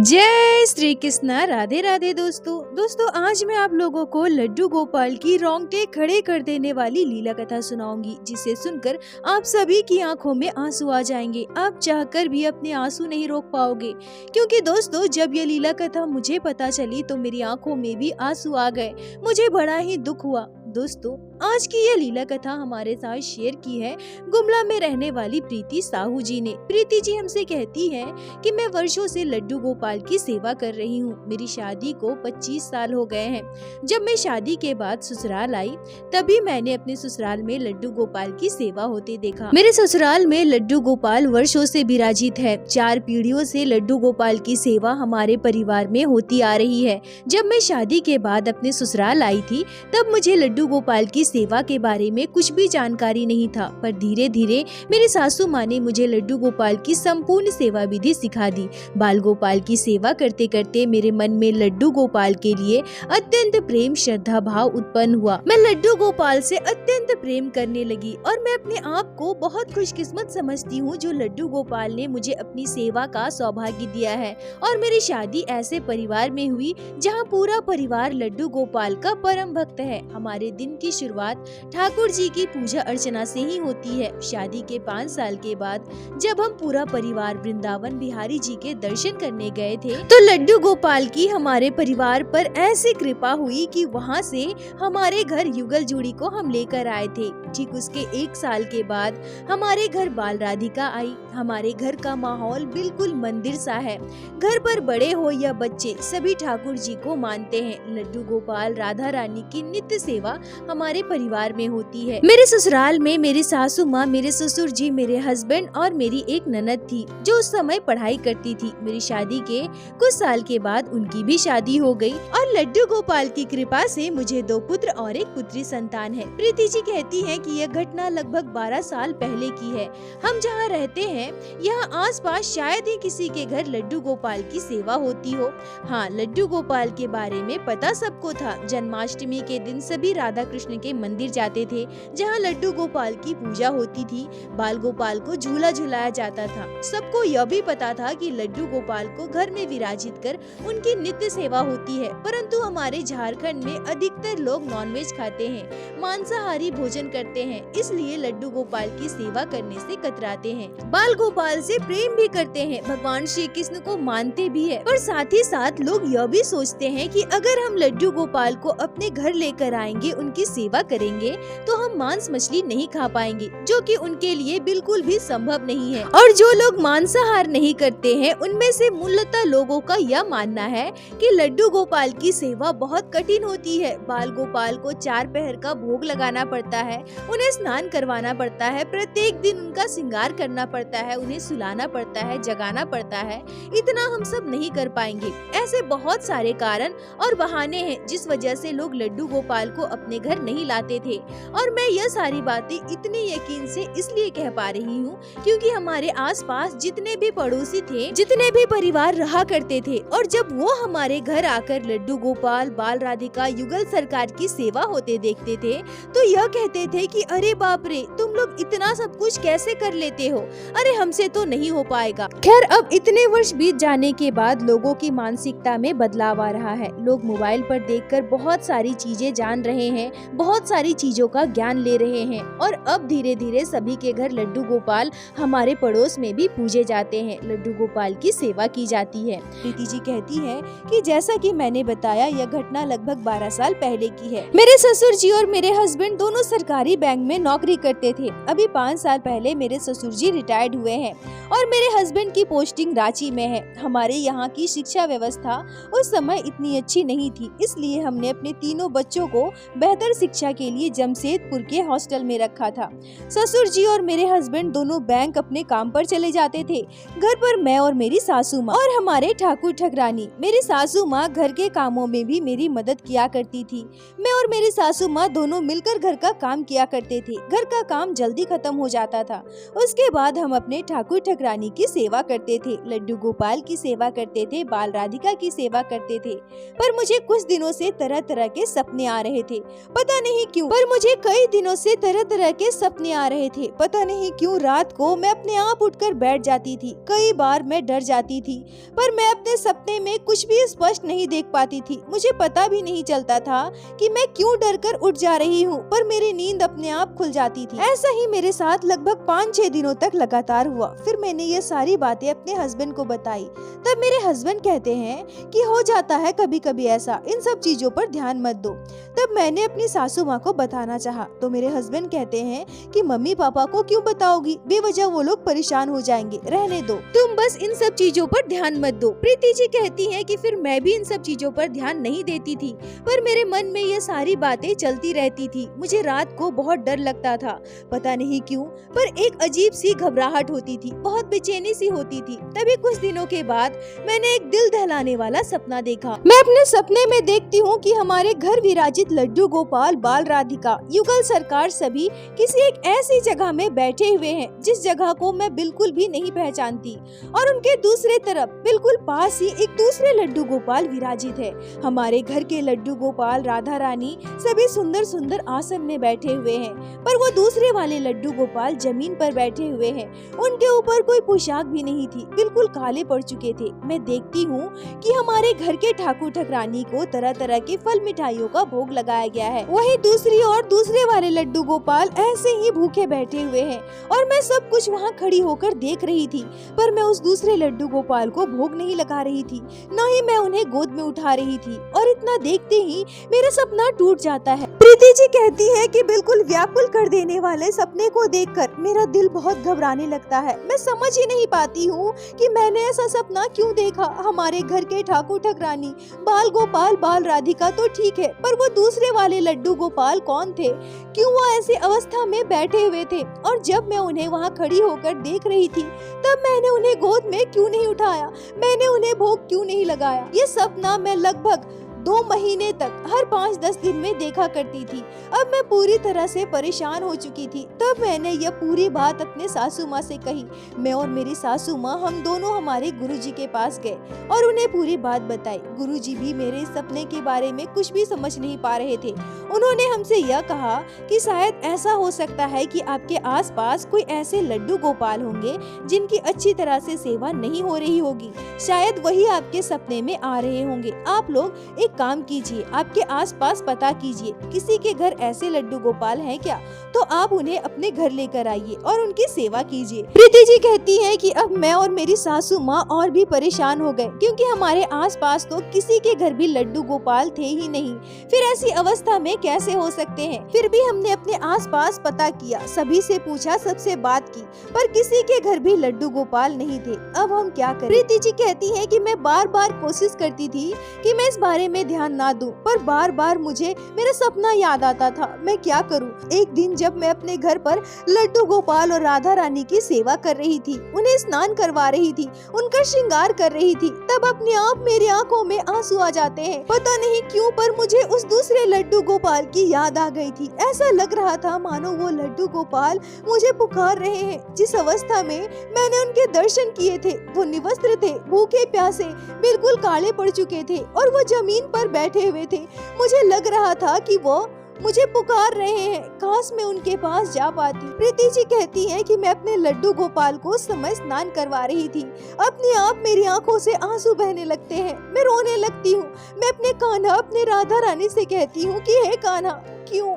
जय श्री कृष्णा। राधे राधे दोस्तों आज मैं आप लोगों को लड्डू गोपाल की रोंगटे खड़े कर देने वाली लीला कथा सुनाऊंगी, जिसे सुनकर आप सभी की आंखों में आंसू आ जाएंगे। आप चाहकर भी अपने आंसू नहीं रोक पाओगे, क्योंकि दोस्तों जब ये लीला कथा मुझे पता चली तो मेरी आंखों में भी आंसू आ गए। मुझे बड़ा ही दुख हुआ। दोस्तों आज की ये लीला कथा हमारे साथ शेयर की है गुमला में रहने वाली प्रीति साहू जी ने। प्रीति जी हमसे कहती है कि मैं वर्षों से लड्डू गोपाल की सेवा कर रही हूँ। मेरी शादी को 25 साल हो गए हैं। जब मैं शादी के बाद ससुराल आई तभी मैंने अपने ससुराल में लड्डू गोपाल की सेवा होते देखा। मेरे ससुराल में लड्डू गोपाल वर्षों से विराजित है। 4 पीढ़ियों से लड्डू गोपाल की सेवा हमारे परिवार में होती आ रही है। जब मैं शादी के बाद अपने ससुराल आई थी तब मुझे लड्डू गोपाल की सेवा के बारे में कुछ भी जानकारी नहीं था, पर धीरे धीरे मेरी सासू माँ ने मुझे लड्डू गोपाल की संपूर्ण सेवा विधि सिखा दी। बाल गोपाल की सेवा करते करते मेरे मन में लड्डू गोपाल के लिए अत्यंत प्रेम श्रद्धा भाव उत्पन्न हुआ। मैं लड्डू गोपाल से अत्यंत प्रेम करने लगी और मैं अपने आप को बहुत खुशकिस्मत समझती हूँ जो लड्डू गोपाल ने मुझे अपनी सेवा का सौभाग्य दिया है। और मेरी शादी ऐसे परिवार में हुई जहाँ पूरा परिवार लड्डू गोपाल का परम भक्त है। हमारे दिन की शुरुआत ठाकुर जी की पूजा अर्चना से ही होती है। शादी के 5 साल के बाद जब हम पूरा परिवार वृंदावन बिहारी जी के दर्शन करने गए थे तो लड्डू गोपाल की हमारे परिवार पर ऐसी कृपा हुई कि वहाँ से हमारे घर युगल जोड़ी को हम लेकर आए थे। ठीक उसके 1 साल के बाद हमारे घर बाल राधिका आई। हमारे घर का माहौल बिल्कुल मंदिर सा है। घर पर बड़े हो या बच्चे सभी ठाकुर जी को मानते हैं। लड्डू गोपाल राधा रानी की नित्य सेवा हमारे परिवार में होती है। मेरे ससुराल में मेरी सासू माँ, मेरे ससुर जी, मेरे हस्बैंड और मेरी एक ननद थी जो उस समय पढ़ाई करती थी। मेरी शादी के कुछ साल के बाद उनकी भी शादी हो गई और लड्डू गोपाल की कृपा से मुझे 2 पुत्र और एक पुत्री संतान है। प्रीति जी कहती है कि यह घटना लगभग 12 साल पहले की है। हम जहाँ रहते हैं यहाँ आसपास शायद ही किसी के घर लड्डू गोपाल की सेवा होती हो। हाँ, लड्डू गोपाल के बारे में पता सबको था। जन्माष्टमी के दिन सभी राधा कृष्ण के मंदिर जाते थे जहाँ लड्डू गोपाल की पूजा होती थी। बाल गोपाल को झूला झुलाया जाता था। सबको यह भी पता था कि लड्डू गोपाल को घर में विराजित कर उनकी नित्य सेवा होती है। परंतु हमारे झारखंड में अधिकतर लोग नॉनवेज खाते हैं, मांसाहारी भोजन करते हैं, इसलिए लड्डू गोपाल की सेवा करने से कतराते हैं। बाल गोपाल से प्रेम भी करते हैं, भगवान श्री कृष्ण को मानते भी है, पर साथ ही साथ लोग यह भी सोचते हैं कि अगर हम लड्डू गोपाल को अपने घर लेकर आएंगे, उनकी सेवा करेंगे तो हम मांस मछली नहीं खा पाएंगे, जो कि उनके लिए बिल्कुल भी संभव नहीं है। और जो लोग मांसाहार नहीं करते हैं उनमें से मूलतः लोगों का यह मानना है कि लड्डू गोपाल की सेवा बहुत कठिन होती है। बाल गोपाल को 4 पहर का भोग लगाना पड़ता है, उन्हें स्नान करवाना पड़ता है, प्रत्येक दिन उनका श्रृंगार करना पड़ता है, उन्हें सुलाना पड़ता है, जगाना पड़ता है। इतना हम सब नहीं कर पाएंगे। ऐसे बहुत सारे कारण और बहाने हैं जिस वजह से लोग लड्डू गोपाल को अपने घर नहीं लाते थे। और मैं यह सारी बातें इतने यकीन से इसलिए कह पा रही हूँ क्योंकि हमारे आसपास जितने भी पड़ोसी थे, जितने भी परिवार रहा करते थे, और जब वो हमारे घर आकर लड्डू गोपाल, बाल राधिका, युगल सरकार की सेवा होते देखते थे तो यह कहते थे कि अरे बाप रे, तुम लोग इतना सब कुछ कैसे कर लेते हो, अरे हमसे तो नहीं हो पाएगा। खैर अब इतने वर्ष बीत जाने के बाद लोगों की मानसिकता में बदलाव आ रहा है। लोग मोबाइल पर देखकर बहुत सारी चीजें जान रहे हैं, बहुत सारी चीजों का ज्ञान ले रहे हैं, और अब धीरे धीरे सभी के घर लड्डू गोपाल हमारे पड़ोस में भी पूजे जाते हैं, लड्डू गोपाल की सेवा की जाती है। प्रीति जी कहती है कि जैसा कि मैंने बताया यह घटना लगभग 12 साल पहले की है। मेरे ससुर जी और मेरे हस्बैंड दोनों सरकारी बैंक में नौकरी करते थे। अभी 5 साल पहले मेरे ससुर जी रिटायर्ड हुए हैं और मेरे हस्बैंड की पोस्टिंग रांची में है। हमारे यहाँ की शिक्षा व्यवस्था उस समय इतनी अच्छी नहीं थी, इसलिए हमने अपने तीनों बच्चों को बेहतर शिक्षा के लिए जमशेदपुर के हॉस्टल में रखा था। ससुर जी और मेरे हस्बैंड दोनों बैंक अपने काम पर चले जाते थे। घर पर मैं और मेरी सासू माँ और हमारे ठाकुर ठकरानी। मेरी सासू माँ घर के कामों में भी मेरी मदद किया करती थी। मैं और मेरी सासू माँ दोनों मिलकर घर का काम किया करते थे। घर का काम जल्दी खत्म हो जाता था। उसके बाद हम अपने ठाकुर ठकरानी की सेवा करते थे, लड्डू गोपाल की सेवा करते थे, बाल राधिका की सेवा करते थे। पर मुझे कुछ दिनों से तरह तरह के सपने आ रहे थे, पता नहीं क्यों, पर मुझे कई दिनों से तरह तरह के सपने आ रहे थे। पता नहीं क्यों रात को मैं अपने आप उठकर बैठ जाती थी। कई बार मैं डर जाती थी, पर मैं अपने सपने में कुछ भी स्पष्ट नहीं देख पाती थी। मुझे पता भी नहीं चलता था कि मैं क्यों डर कर उठ जा रही हूँ, पर मेरी नींद अपने आप खुल जाती थी। ऐसा ही मेरे साथ लगभग 5-6 दिनों तक लगातार हुआ। फिर मैंने ये सारी बातें अपने हस्बैंड को बताई। तब मेरे हस्बैंड कहते हैं कि हो जाता है कभी कभी ऐसा, इन सब चीजों पर ध्यान मत दो। तब मैंने अपनी सासू माँ को बताना चाहा, तो मेरे हस्बैंड कहते हैं कि मम्मी पापा को क्यों बताओगी, बेवजह वो लोग परेशान हो जाएंगे, रहने दो, तुम बस इन सब चीजों पर ध्यान मत दो। प्रीति जी कहती हैं कि फिर मैं भी इन सब चीजों पर ध्यान नहीं देती थी, पर मेरे मन में ये सारी बातें चलती रहती थी। मुझे रात को बहुत डर लगता था, पता नहीं क्यों, पर एक अजीब सी घबराहट होती थी, बहुत बेचैनी सी होती थी। तभी कुछ दिनों के बाद मैंने एक दिल दहलाने वाला सपना देखा। मैं अपने सपने में देखती हूँ कि हमारे घर विराजित लड्डू गोपाल, बाल राधिका, युगल सरकार सभी किसी एक ऐसी जगह में बैठे हुए हैं जिस जगह को मैं बिल्कुल भी नहीं पहचानती, और उनके दूसरे तरफ बिल्कुल पास ही एक दूसरे लड्डू गोपाल विराजित है। हमारे घर के लड्डू गोपाल, राधा रानी सभी सुंदर सुंदर आसन में बैठे हुए हैं, पर वो दूसरे वाले लड्डू गोपाल जमीन पर बैठे हुए हैं। उनके ऊपर कोई पोशाक भी नहीं थी, बिल्कुल काले पड़ चुके थे। मैं देखती हूँ कि हमारे घर के ठाकुर ठाकुरानी को तरह तरह के फल मिठाइयों का भोग लगाया गया है। वहीं दूसरी और दूसरे वाले लड्डू गोपाल ऐसे ही भूखे बैठे हुए हैं, और मैं सब कुछ वहाँ खड़ी होकर देख रही थी, पर मैं उस दूसरे लड्डू गोपाल को भोग नहीं लगा रही थी, न ही मैं उन्हें गोद में उठा रही थी। और इतना देखते ही मेरा सपना टूट जाता है। प्रीति जी कहती है कि बिल्कुल व्याकुल कर देने वाले सपने को देखकर मेरा दिल बहुत घबराने लगता है। मैं समझ ही नहीं पाती हूँ कि मैंने ऐसा सपना क्यों देखा। हमारे घर के ठाकुर ठाकुरानी, बाल गोपाल, बाल राधिका तो ठीक है, पर वो दूसरे वाले लड्डू गोपाल कौन थे, क्यों वो ऐसी अवस्था में बैठे हुए थे, और जब मैं उन्हें वहाँ खड़ी होकर देख रही थी तब मैंने उन्हें गोद में क्यों नहीं उठाया, मैंने उन्हें भोग क्यों नहीं लगाया। ये सपना मैं लगभग 2 महीने तक हर 5-10 दिन में देखा करती थी। अब मैं पूरी तरह से परेशान हो चुकी थी। तब मैंने यह पूरी बात अपने सासू माँ से कही। मैं और मेरी सासू माँ, हम दोनों हमारे गुरुजी के पास गए और उन्हें पूरी बात बताई। गुरुजी भी मेरे इस सपने के बारे में कुछ भी समझ नहीं पा रहे थे। उन्होंने हमसे यह कहा कि शायद ऐसा हो सकता है कि आपके आसपास कोई ऐसे लड्डू गोपाल होंगे जिनकी अच्छी तरह से सेवा नहीं हो रही होगी, शायद वही आपके सपने में आ रहे होंगे। आप लोग एक काम कीजिए, आपके आसपास पता कीजिए, किसी के घर ऐसे लड्डू गोपाल हैं क्या, तो आप उन्हें अपने घर लेकर आइए और उनकी सेवा कीजिए। प्रीति जी कहती हैं कि अब मैं और मेरी सासू माँ और भी परेशान हो गए, क्योंकि हमारे आसपास तो किसी के घर भी लड्डू गोपाल थे ही नहीं। फिर ऐसी अवस्था में कैसे हो सकते हैं। फिर भी हमने अपने आसपास पता किया, सभी से पूछा, सबसे बात की, पर किसी के घर भी लड्डू गोपाल नहीं थे। अब हम क्या करें। प्रीति जी कहती है कि मैं बार बार कोशिश करती थी कि मैं इस बारे में ध्यान ना दूं, पर बार बार मुझे मेरा सपना याद आता था। मैं क्या करूं। एक दिन जब मैं अपने घर पर लड्डू गोपाल और राधा रानी की सेवा कर रही थी, उन्हें स्नान करवा रही थी, उनका श्रृंगार कर रही थी, तब अपने आप मेरी आंखों में आंसू आ जाते हैं। पता नहीं क्यों, पर मुझे उस दूसरे लड्डू गोपाल की याद आ गई थी। ऐसा लग रहा था मानो वो लड्डू गोपाल मुझे पुकार रहे हैं। जिस अवस्था में मैंने उनके दर्शन किए थे, वो निवस्त्र थे, भूखे प्यासे, बिल्कुल काले पड़ चुके थे, और वो जमीन पर बैठे हुए थे। मुझे लग रहा था कि वो मुझे पुकार रहे हैं, काश मैं उनके पास जा पाती। प्रीति जी कहती हैं कि मैं अपने लड्डू गोपाल को उस समय स्नान करवा रही थी। अपने आप मेरी आंखों से आंसू बहने लगते हैं, मैं रोने लगती हूँ। मैं अपने कान्हा, अपने राधा रानी से कहती हूँ कि हे कान्हा, क्यों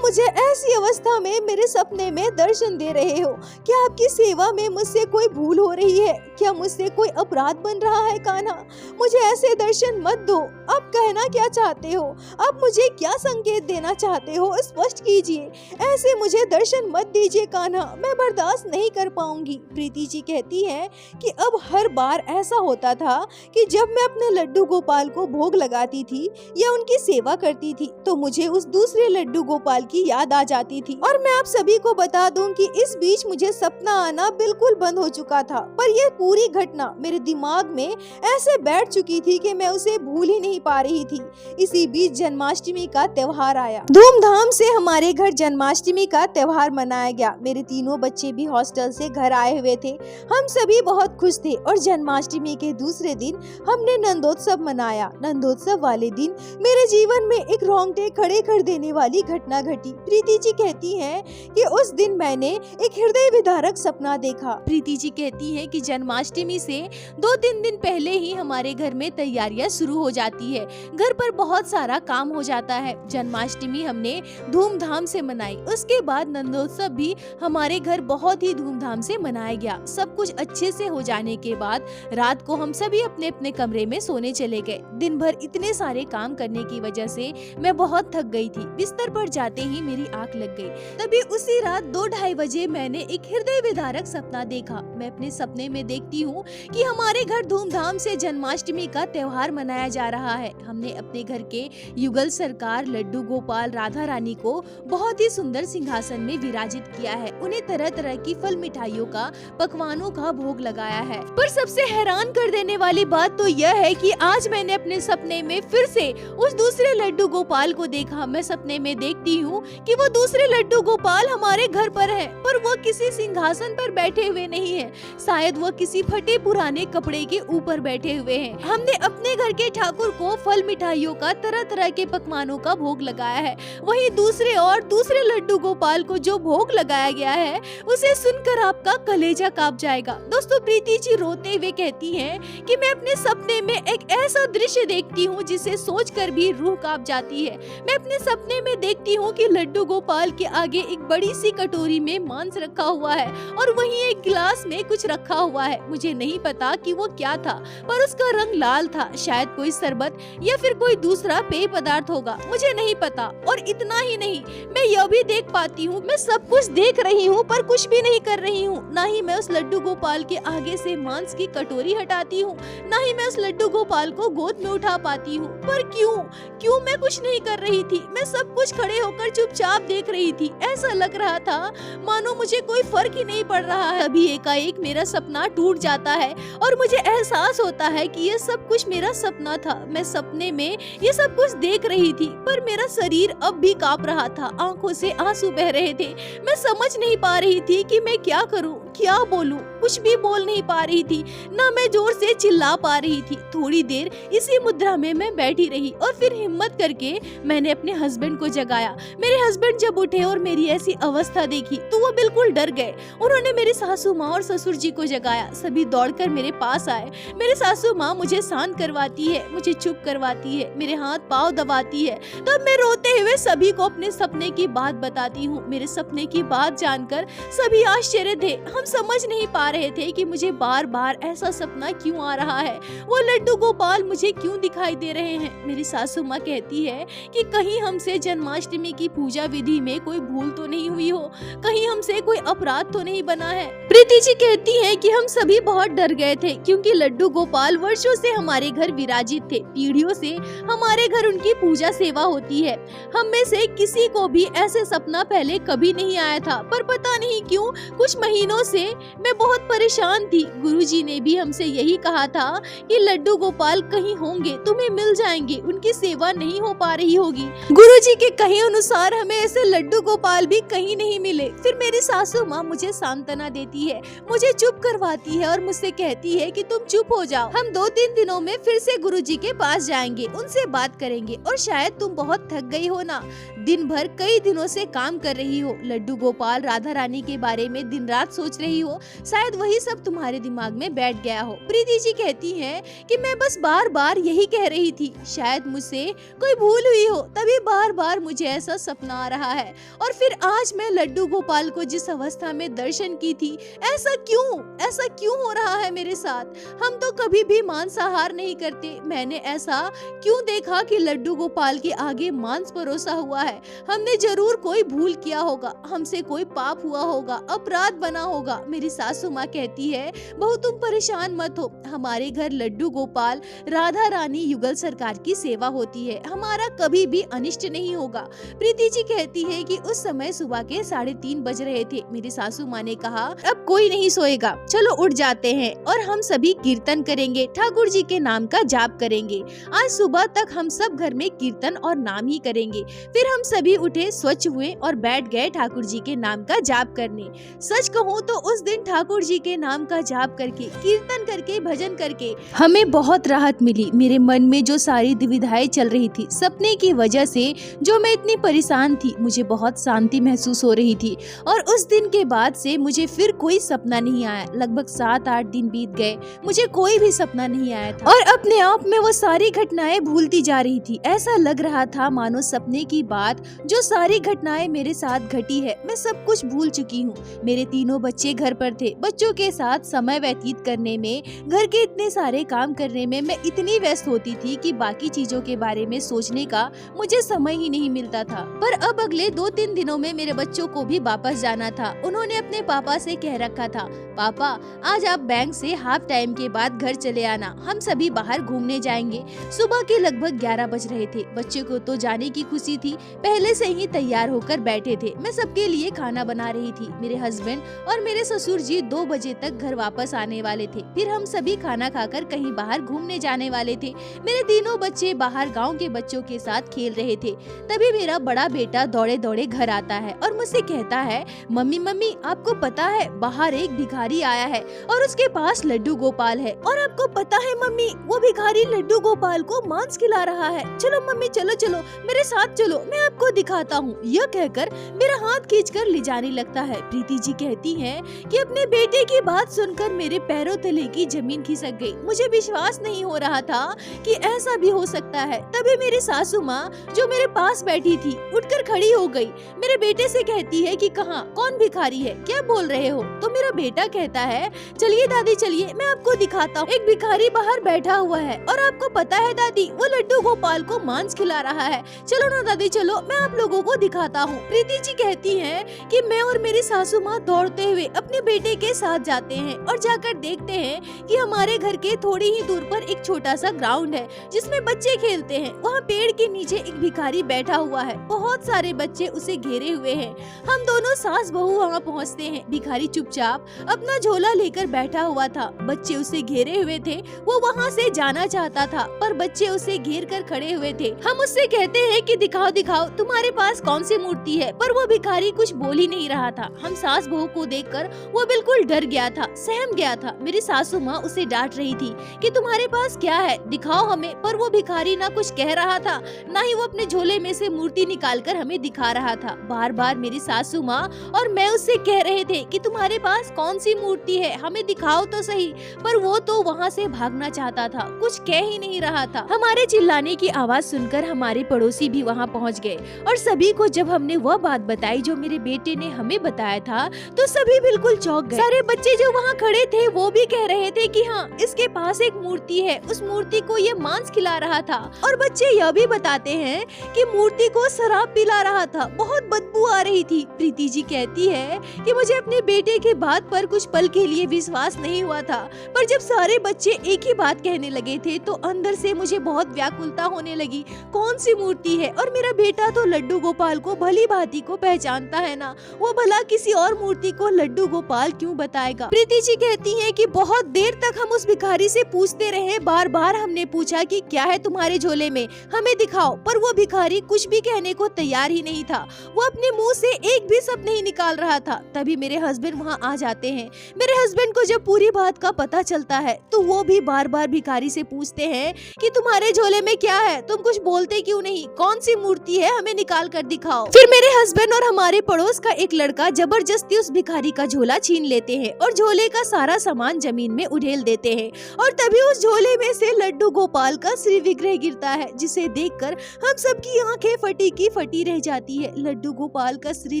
मुझे ऐसी अवस्था में मेरे सपने में दर्शन दे रहे हो। क्या आपकी सेवा में मुझसे कोई भूल हो रही है, क्या मुझसे कोई अपराध बन रहा है। कान्हा, मुझे ऐसे दर्शन मत दो। अब कहना क्या चाहते हो, अब मुझे क्या संकेत देना चाहते हो, स्पष्ट कीजिए। ऐसे मुझे दर्शन मत दीजिए कान्हा, मैं बर्दाश्त नहीं कर पाऊंगी। प्रीति जी कहती है कि अब हर बार ऐसा होता था कि जब मैं अपने लड्डू गोपाल को भोग लगाती थी या उनकी सेवा करती थी, तो मुझे उस दूसरे लड्डू गोपाल की याद आ जाती थी। और मैं आप सभी को बता दूं कि इस बीच मुझे सपना आना बिल्कुल बंद हो चुका था, पर यह पूरी पूरी घटना मेरे दिमाग में ऐसे बैठ चुकी थी कि मैं उसे भूल ही नहीं पा रही थी। इसी बीच जन्माष्टमी का त्योहार आया। धूमधाम से हमारे घर जन्माष्टमी का त्योहार मनाया गया। मेरे तीनों बच्चे भी हॉस्टल से घर आए हुए थे। हम सभी बहुत खुश थे और जन्माष्टमी के दूसरे दिन हमने नंदोत्सव मनाया। नंदोत्सव वाले दिन मेरे जीवन में एक रोंगटे खड़े कर देने वाली घटना घटी। प्रीति जी कहती हैं कि उस दिन मैंने एक हृदय विदारक सपना देखा। प्रीति जी कहती हैं कि जन्माष्टमी से 2-3 दिन पहले ही हमारे घर में तैयारियां शुरू हो जाती है। घर पर बहुत सारा काम हो जाता है। जन्माष्टमी हमने धूमधाम से मनाई। उसके बाद नंदोत्सव भी हमारे घर बहुत ही धूमधाम से मनाया गया। सब कुछ अच्छे से हो जाने के बाद रात को हम सभी अपने अपने कमरे में सोने चले गए। दिन भर इतने सारे काम करने की वजह से मैं बहुत थक गई थी। बिस्तर पर जाते ही मेरी आंख लग गई। तभी उसी रात 2-2:30 बजे मैंने एक हृदय विदारक सपना देखा। मैं अपने सपने में देखती हूँ कि हमारे घर धूमधाम से जन्माष्टमी का त्योहार मनाया जा रहा है। हमने अपने घर के युगल सरकार लड्डू गोपाल राधा रानी को बहुत ही सुंदर सिंहासन में विराजित किया है। उन्हें तरह तरह की फल मिठाइयों का पकवानों का भोग लगाया है। पर सबसे हैरान कर देने वाली बात तो यह है कि आज मैंने अपने सपने में फिर से उस दूसरे लड्डू गोपाल को देखा। मैं सपने में देखती हूँ कि वो दूसरे लड्डू गोपाल हमारे घर पर है, पर वो किसी सिंहासन पर बैठे हुए नहीं है। शायद वो किसी फटे पुराने कपड़े के ऊपर बैठे हुए हैं। हमने अपने घर के ठाकुर को फल मिठाइयों का तरह तरह के पकवानों का भोग लगाया है। वहीं दूसरे लड्डू गोपाल को जो भोग लगाया गया है उसे सुनकर आपका कलेजा कांप जाएगा। दोस्तों, प्रीति जी रोते हुए कहती हैं कि मैं अपने सपने में एक ऐसा दृश्य देखती हूँ जिसे सोचकर भी रूह कांप जाती है। मैं अपने सपने में देखती हूँ कि लड्डू गोपाल के आगे एक बड़ी सी कटोरी में मांस रखा हुआ है और वहीं एक गिलास में कुछ रखा हुआ है। मुझे नहीं पता कि वो क्या था, पर उसका रंग लाल था। शायद कोई शरबत या फिर कोई दूसरा पेय पदार्थ होगा, मुझे नहीं पता। और इतना ही नहीं, मैं यह भी देख पाती हूँ मैं सब कुछ देख रही हूँ पर कुछ भी नहीं कर रही हूँ। ना ही मैं उस लड्डू गोपाल के आगे से मांस की कटोरी हटाती हूँ, ना ही मैं उस लड्डू गोपाल को गोद में उठा पाती हूँ। पर क्यों मैं कुछ नहीं कर रही थी। मैं सब कुछ खड़े होकर चुपचाप देख रही थी। ऐसा लग रहा था मानो मुझे कोई फर्क ही नहीं पड़ रहा है। तभी एकाएक मेरा सपना टूट जाता है और मुझे एहसास होता है कि ये सब कुछ मेरा सपना था। मैं सपने में ये सब कुछ देख रही थी, पर मेरा शरीर अब भी कांप रहा था। आंखों से आंसू बह रहे थे। मैं समझ नहीं पा रही थी कि मैं क्या करूं, क्या बोलूं। कुछ भी बोल नहीं पा रही थी, ना मैं जोर से चिल्ला पा रही थी। थोड़ी देर इसी मुद्रा में मैं बैठी रही और फिर हिम्मत करके मैंने अपने हस्बैंड को जगाया। मेरे हस्बैंड जब उठे और मेरी ऐसी अवस्था देखी तो वो बिल्कुल डर गए। उन्होंने मेरी सासू माँ और ससुर जी को जगाया। सभी दौड़कर मेरे पास आए। मेरी सासू माँ मुझे शांत करवाती है, मुझे चुप करवाती है, मेरे हाथ पाँव दबाती है। तब मैं रोते हुए सभी को अपने सपने की बात बताती हूँ। मेरे सपने की बात जानकर सभी आश्चर्य थे। हम समझ नहीं पा रहे थे कि मुझे बार बार ऐसा सपना क्यों आ रहा है। वो लड्डू गोपाल मुझे क्यों दिखाई दे रहे हैं। मेरी सासू माँ कहती है कि कहीं हमसे जन्माष्टमी की पूजा विधि में कोई भूल तो नहीं हुई हो, कहीं हमसे कोई अपराध तो नहीं बना है। प्रीति जी कहती हैं कि हम सभी बहुत डर गए थे क्योंकि लड्डू गोपाल वर्षों से हमारे घर विराजित थे। पीढ़ियों से हमारे घर उनकी पूजा सेवा होती है। हम में से किसी को भी ऐसे सपना पहले कभी नहीं आया था, पर पता नहीं क्यों कुछ महीनों से मैं बहुत परेशान थी। गुरुजी ने भी हमसे यही कहा था कि लड्डू गोपाल कहीं होंगे, तुम्हें मिल जाएंगे, उनकी सेवा नहीं हो पा रही होगी। गुरुजी के कहे अनुसार हमें ऐसे लड्डू गोपाल भी कहीं नहीं मिले। फिर मेरी सासू माँ मुझे सांत्वना देती है, मुझे चुप करवाती है और मुझसे कहती है कि तुम चुप हो जाओ। हम 2-3 दिनों में फिर से गुरुजी के पास जाएंगे, उनसे बात करेंगे और शायद तुम बहुत थक गई हो ना, दिन भर कई दिनों से काम कर रही हो, लड्डू गोपाल राधा रानी के बारे में दिन रात सोच रही हो, शायद वही सब तुम्हारे दिमाग में बैठ गया हो। प्रीति जी कहती हैं कि मैं बस बार बार यही कह रही थी, शायद मुझसे कोई भूल हुई हो, तभी बार बार मुझे ऐसा सपना आ रहा है। और फिर आज मैं लड्डू गोपाल को जिस अवस्था में दर्शन की थी, ऐसा क्यों हो रहा है मेरे साथ। हम तो कभी भी मांसाहार नहीं करते, मैंने ऐसा क्यों देखा कि लड्डू गोपाल के आगे मांस परोसा हुआ है। है, हमने जरूर कोई भूल किया होगा, हमसे कोई पाप हुआ होगा, अपराध बना होगा। मेरी सासू माँ कहती है, बहू तुम परेशान मत हो, हमारे घर लड्डू गोपाल, राधा रानी युगल सरकार की सेवा होती है, हमारा कभी भी अनिष्ट नहीं होगा। प्रीति जी कहती है कि उस समय सुबह के 3:30 बज रहे थे। मेरी सासू माँ ने कहा, अब कोई नहीं सोएगा, चलो उठ जाते हैं और हम सभी कीर्तन करेंगे, ठाकुर जी के नाम का जाप करेंगे। आज सुबह तक हम सब घर में कीर्तन और नाम ही करेंगे। फिर हम सभी उठे, स्वच्छ हुए और बैठ गए ठाकुर जी के नाम का जाप करने। सच कहूँ तो उस दिन ठाकुर जी के नाम का जाप करके, कीर्तन करके, भजन करके हमें बहुत राहत मिली। मेरे मन में जो सारी दुविधाएं चल रही थी सपने की वजह से, जो मैं इतनी परेशान थी, मुझे बहुत शांति महसूस हो रही थी। और उस दिन के बाद से मुझे फिर कोई सपना नहीं आया। लगभग 7-8 दिन बीत गए, मुझे कोई भी सपना नहीं आया था और अपने आप में वो सारी घटनाएं भूलती जा रही थी। ऐसा लग रहा था मानो सपने की बात, जो सारी घटनाएं मेरे साथ घटी है, मैं सब कुछ भूल चुकी हूँ। मेरे तीनों बच्चे घर पर थे। बच्चों के साथ समय व्यतीत करने में, घर के इतने सारे काम करने में मैं इतनी व्यस्त होती थी कि बाकी चीजों के बारे में सोचने का मुझे समय ही नहीं मिलता था। पर अब अगले 2-3 दिनों में मेरे बच्चों को भी वापस जाना था। उन्होंने अपने पापा से कह रखा था, पापा आज आप बैंक से हाफ टाइम के बाद घर चले आना, हम सभी बाहर घूमने जाएंगे। सुबह के लगभग 11 बज रहे थे। बच्चे को तो जाने की खुशी थी, पहले से ही तैयार होकर बैठे थे। मैं सबके लिए खाना बना रही थी। मेरे हस्बैंड और मेरे ससुर जी 2 बजे तक घर वापस आने वाले थे। फिर हम सभी खाना खाकर कहीं बाहर घूमने जाने वाले थे। मेरे तीनों बच्चे बाहर गाँव के बच्चों के साथ खेल रहे थे। तभी मेरा बड़ा बेटा दौड़े दौड़े घर आता है और मुझसे कहता है, मम्मी मम्मी आपको पता है बाहर एक भिखारी आया है और उसके पास लड्डू गोपाल है। और आपको पता है मम्मी, वो भिखारी लड्डू गोपाल को मांस खिला रहा है। चलो मम्मी चलो चलो मेरे साथ चलो, मैं आपको दिखाता हूँ। यह कहकर मेरा हाथ खींचकर ले जाने लगता है। प्रीति जी कहती हैं कि अपने बेटे की बात सुनकर मेरे पैरों तले की जमीन खिसक गई। मुझे विश्वास नहीं हो रहा था कि ऐसा भी हो सकता है। तभी मेरी सासू माँ जो मेरे पास बैठी थी उठकर खड़ी हो गई। मेरे बेटे से कहती है कि कहाँ, कौन भिखारी है, क्या बोल रहे हो? तो मेरा बेटा कहता है, चलिए दादी चलिए, मैं आपको दिखाता हूँ। एक भिखारी बाहर बैठा हुआ है और आपको पता है दादी, वो लड्डू गोपाल को मांस खिला रहा है। चलो ना दादी चलो, मैं आप लोगों को दिखाता हूँ। प्रीति जी कहती हैं कि मैं और मेरी सासू माँ दौड़ते हुए अपने बेटे के साथ जाते हैं और जाकर देखते हैं कि हमारे घर के थोड़ी ही दूर पर एक छोटा सा ग्राउंड है जिसमें बच्चे खेलते हैं। वहाँ पेड़ के नीचे एक भिखारी बैठा हुआ है, बहुत सारे बच्चे उसे घेरे हुए हैं। हम दोनों सास बहू वहाँ पहुँचते हैं। भिखारी चुपचाप अपना झोला लेकर बैठा हुआ था। बच्चे उसे घेरे हुए थे। वो वहाँ से जाना चाहता था पर बच्चे उसे घेर कर खड़े हुए थे। हम उससे कहते हैं कि दिखाओ दिखाओ तुम्हारे पास कौन सी मूर्ति है, पर वो भिखारी कुछ बोल ही नहीं रहा था। हम सास बहू को देखकर वो बिल्कुल डर गया था, सहम गया था। मेरी सासू माँ उसे डांट रही थी कि तुम्हारे पास क्या है, दिखाओ हमें। पर वो भिखारी ना कुछ कह रहा था, ना ही वो अपने झोले में से मूर्ति निकालकर हमें दिखा रहा था। बार बार मेरी सासू माँ और मैं उससे कह रहे थे कि तुम्हारे पास कौन सी मूर्ति है, हमें दिखाओ तो सही। पर वो तो वहाँ से भागना चाहता था, कुछ कह ही नहीं रहा था। हमारे चिल्लाने की आवाज सुनकर हमारे पड़ोसी भी वहाँ पहुँच गए और सभी को जब हमने वह बात बताई जो मेरे बेटे ने हमें बताया था, तो सभी बिल्कुल चौंक गए। सारे बच्चे जो वहाँ खड़े थे वो भी कह रहे थे कि हाँ, इसके पास एक मूर्ति है, उस मूर्ति को ये मांस खिला रहा था। और बच्चे यह भी बताते हैं कि मूर्ति को शराब पिला रहा था, बहुत बदबू आ रही थी। प्रीति जी कहती है कि मुझे अपने बेटे के बात पर कुछ पल के लिए विश्वास नहीं हुआ था, पर जब सारे बच्चे एक ही बात कहने लगे थे तो अंदर से मुझे बहुत व्याकुलता होने लगी। कौन सी मूर्ति है? और मेरा बेटा तो लड्डू गोपाल को भली भांति को पहचानता है ना, वो भला किसी और मूर्ति को लड्डू गोपाल क्यों बताएगा? प्रीति जी कहती हैं कि बहुत देर तक हम उस भिखारी से पूछते रहे, बार बार हमने पूछा कि क्या है तुम्हारे झोले में, हमें दिखाओ, पर वो भिखारी कुछ भी कहने को तैयार ही नहीं था। वो अपने मुंह से एक भी शब्द नहीं निकाल रहा था। तभी मेरे हस्बैंड वहाँ आ जाते हैं। मेरे हस्बैंड को जब पूरी बात का पता चलता है तो वो भी बार बार भिखारी से पूछते हैं कि तुम्हारे झोले में क्या है, तुम कुछ बोलते क्यों नहीं, कौन सी मूर्ति है, हमें निकाल कर दिखाओ। फिर मेरे हस्बैंड और हमारे पड़ोस का एक लड़का जबरदस्ती उस भिखारी का झोला छीन लेते हैं और झोले का सारा सामान जमीन में उड़ेल देते हैं। और तभी उस झोले में से लड्डू गोपाल का श्री विग्रह गिरता है, जिसे देखकर हम सबकी आंखें फटी की फटी रह जाती है। लड्डू गोपाल का श्री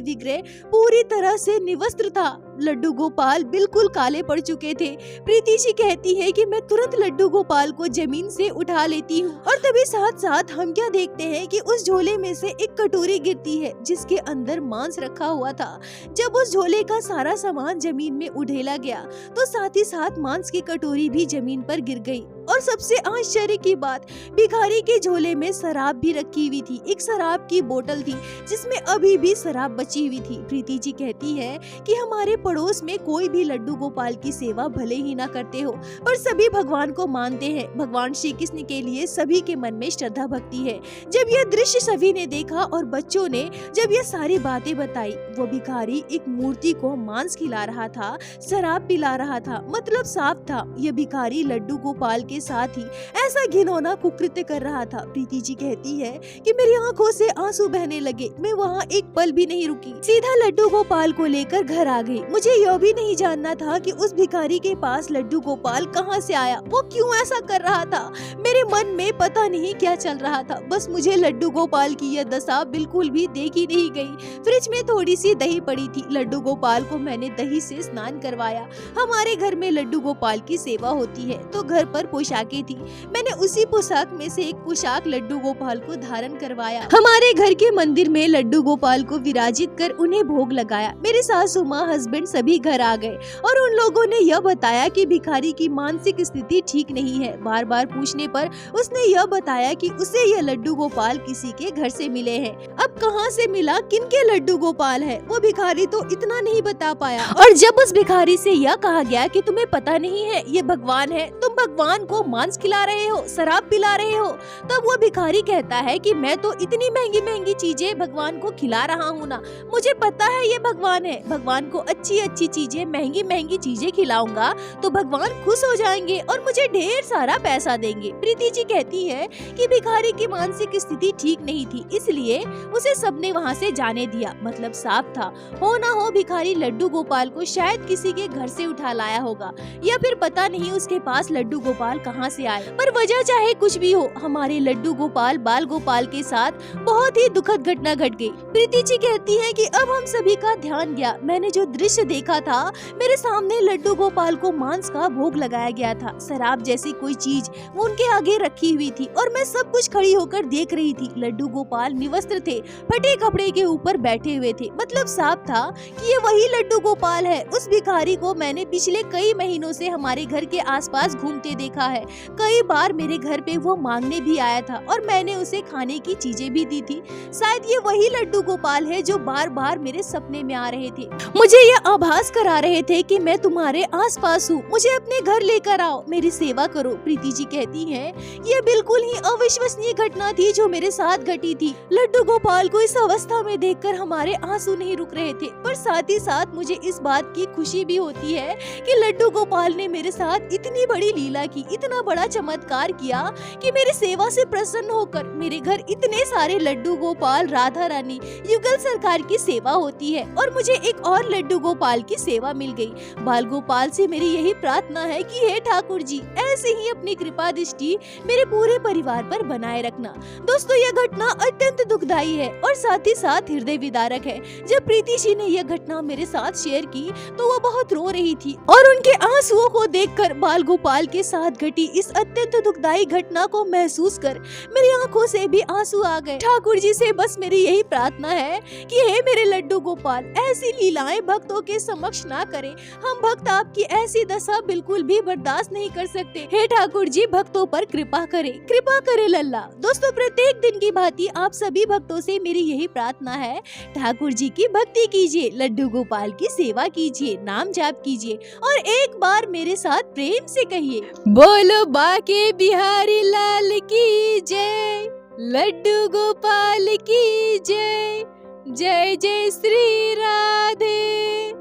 विग्रह पूरी तरह से निवस्त्र था। लड्डू गोपाल बिल्कुल काले पड़ चुके थे। प्रीति जी कहती है कि मैं तुरंत लड्डू गोपाल को जमीन से उठा लेती हूँ और तभी साथ साथ हम क्या देखते हैं कि उस झोले में से एक कटोरी गिरती है जिसके अंदर मांस रखा हुआ था। जब उस झोले का सारा सामान जमीन में उड़ेला गया तो साथ ही साथ मांस की कटोरी भी जमीन पर गिर गई। और सबसे आश्चर्य की बात, भिखारी के झोले में शराब भी रखी हुई थी। एक शराब की बोतल थी जिसमें अभी भी शराब बची हुई थी। प्रीति जी कहती है कि हमारे पड़ोस में कोई भी लड्डू गोपाल की सेवा भले ही ना करते हो पर सभी भगवान को मानते हैं। भगवान श्री कृष्ण के लिए सभी के मन में श्रद्धा भक्ति है। जब यह दृश्य सभी ने देखा और बच्चों ने जब यह सारी बातें बताई, वो भिखारी एक मूर्ति को मांस खिला रहा था, शराब पिला रहा था, मतलब साफ था यह भिखारी लड्डू गोपाल के साथ ही ऐसा घिनौना कुकृत्य कर रहा था। प्रीति जी कहती है कि मेरी आंखों से आंसू बहने लगे। मैं वहाँ एक पल भी नहीं रुकी, सीधा लड्डू गोपाल को लेकर घर आ गई। मुझे यह भी नहीं जानना था कि उस भिखारी के पास लड्डू गोपाल कहाँ से आया, वो क्यों ऐसा कर रहा था। मेरे मन में पता नहीं क्या चल रहा था, बस मुझे लड्डू गोपाल की यह दशा बिल्कुल भी देखी नहीं गई। फ्रिज में थोड़ी सी दही पड़ी थी, लड्डू गोपाल को मैंने दही से स्नान करवाया। हमारे घर में लड्डू गोपाल की सेवा होती है तो घर पर पोशाकें थी, मैंने उसी पोशाक में से एक पोशाक लड्डू गोपाल को धारण करवाया। हमारे घर के मंदिर में लड्डू गोपाल को विराजित कर उन्हें भोग लगाया। मेरे सासू माँ, हस्बैंड सभी घर आ गए और उन लोगों ने यह बताया कि भिखारी की मानसिक स्थिति ठीक नहीं है। बार बार पूछने पर उसने यह बताया कि उसे यह लड्डू गोपाल किसी के घर से मिले हैं। अब कहाँ से मिला, किनके लड्डू गोपाल है, वो भिखारी तो इतना नहीं बता पाया। और जब उस भिखारी से यह कहा गया कि तुम्हें पता नहीं है ये भगवान है, तुम भगवान को मांस खिला रहे हो, शराब पिला रहे हो, तब वो भिखारी कहता है कि मैं तो इतनी महंगी महंगी चीजें भगवान को खिला रहा हूँ ना, मुझे पता है ये भगवान है, भगवान को अच्छी अच्छी चीजें, महंगी महंगी चीजें खिलाऊंगा तो भगवान खुश हो जाएंगे और मुझे ढेर सारा पैसा देंगे। प्रीति जी कहती है कि भिखारी की मानसिक स्थिति ठीक नहीं थी, इसलिए उसे सबने वहाँ से जाने दिया। मतलब साफ था, हो ना हो भिखारी लड्डू गोपाल को शायद किसी के घर से उठा लाया होगा या फिर पता नहीं उसके पास लड्डू गोपाल कहाँ से आए। पर वजह चाहे कुछ भी हो, हमारे लड्डू गोपाल बाल गोपाल के साथ बहुत ही दुखद घटना घट गई। प्रीति जी कहती है कि अब हम सभी का ध्यान गया। मैंने जो दृश्य देखा था, मेरे सामने लड्डू गोपाल को मांस का भोग लगाया गया था, शराब जैसी कोई चीज वो उनके आगे रखी हुई थी और मैं सब कुछ खड़ी होकर देख रही थी। लड्डू गोपाल निवस्त्र थे, फटे कपड़े के ऊपर बैठे हुए थे। मतलब साफ था कि ये वही लड्डू गोपाल है। उस भिखारी को मैंने पिछले कई महीनों से हमारे घर के आसपास घूमते देखा है। कई बार मेरे घर पे वो मांगने भी आया था और मैंने उसे खाने की चीजें भी दी थी। शायद ये वही लड्डू गोपाल है जो बार बार मेरे सपने में आ रहे थे, मुझे यह आभास करा रहे थे कि मैं तुम्हारे आसपास हूँ, मुझे अपने घर लेकर आओ, मेरी सेवा करो। प्रीति जी कहती हैं, यह बिल्कुल ही अविश्वसनीय घटना थी जो मेरे साथ घटी थी। लड्डू गोपाल को इस अवस्था में देखकर हमारे आंसू नहीं रुक रहे थे, पर साथ ही साथ मुझे इस बात की खुशी भी होती है कि लड्डू गोपाल ने मेरे साथ इतनी बड़ी लीला की, इतना बड़ा चमत्कार किया कि मेरी सेवा से प्रसन्न होकर मेरे घर इतने सारे लड्डू गोपाल, राधा रानी, युगल सरकार की सेवा होती है और मुझे एक और लड्डू गोपाल की सेवा मिल गई। बाल गोपाल से मेरी यही प्रार्थना है कि हे ठाकुर जी, ऐसे ही अपनी कृपा दृष्टि मेरे पूरे परिवार पर बनाए रखना। दोस्तों, यह घटना अत्यंत दुखदायी है और साथ ही साथ हृदय विदारक है। जब प्रीति जी ने यह घटना मेरे साथ शेयर की तो वो बहुत रो रही थी और उनके आंसुओं को देखकर, बाल गोपाल के साथ घटी इस अत्यंत दुखदायी घटना को महसूस कर मेरी आंखों से भी आंसू आ गए। ठाकुर जी से बस मेरी यही प्रार्थना है कि हे मेरे लड्डू गोपाल, ऐसी लीलाएं भक्तों के समक्ष ना करें। हम भक्त आपकी ऐसी दशा बिल्कुल भी बर्दाश्त नहीं कर सकते। हे ठाकुर जी, भक्तों पर कृपा करे लल्ला। दोस्तों, प्रत्येक दिन की भांति आप सभी भक्तों से मेरी यही प्रार्थना है, ठाकुर जी की भक्ति कीजिए, लड्डू गोपाल की सेवा कीजिए, नाम जाप कीजिए और एक बार मेरे साथ प्रेम से कहिए, बोलो बाके बिहारी लाल की जय, लड्डू गोपाल की जय, जय जय श्री राधे।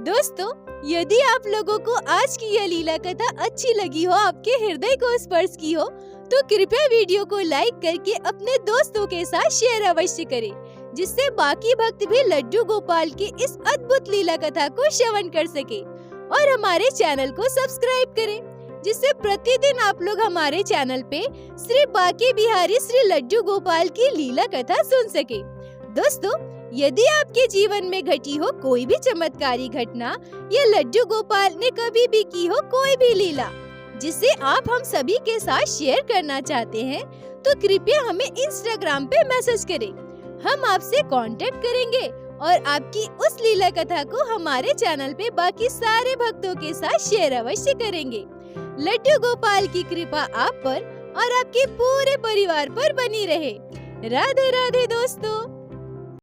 दोस्तों, यदि आप लोगों को आज की यह लीला कथा अच्छी लगी हो, आपके हृदय को स्पर्श की हो, तो कृपया वीडियो को लाइक करके अपने दोस्तों के साथ शेयर अवश्य करें, जिससे बाकी भक्त भी लड्डू गोपाल की इस अद्भुत लीला कथा को श्रवण कर सके। और हमारे चैनल को सब्सक्राइब करें, जिससे प्रतिदिन आप लोग हमारे चैनल पे श्री बाके बिहारी श्री लड्डू गोपाल की लीला कथा सुन सके। दोस्तों, यदि आपके जीवन में घटी हो कोई भी चमत्कारी घटना या लड्डू गोपाल ने कभी भी की हो कोई भी लीला जिसे आप हम सभी के साथ शेयर करना चाहते हैं, तो कृपया हमें इंस्टाग्राम पे मैसेज करें। हम आपसे कांटेक्ट करेंगे और आपकी उस लीला कथा को हमारे चैनल पे बाकी सारे भक्तों के साथ शेयर अवश्य करेंगे। लड्डू गोपाल की कृपा आप पर और आपके पूरे परिवार पर बनी रहे। राधे राधे दोस्तों।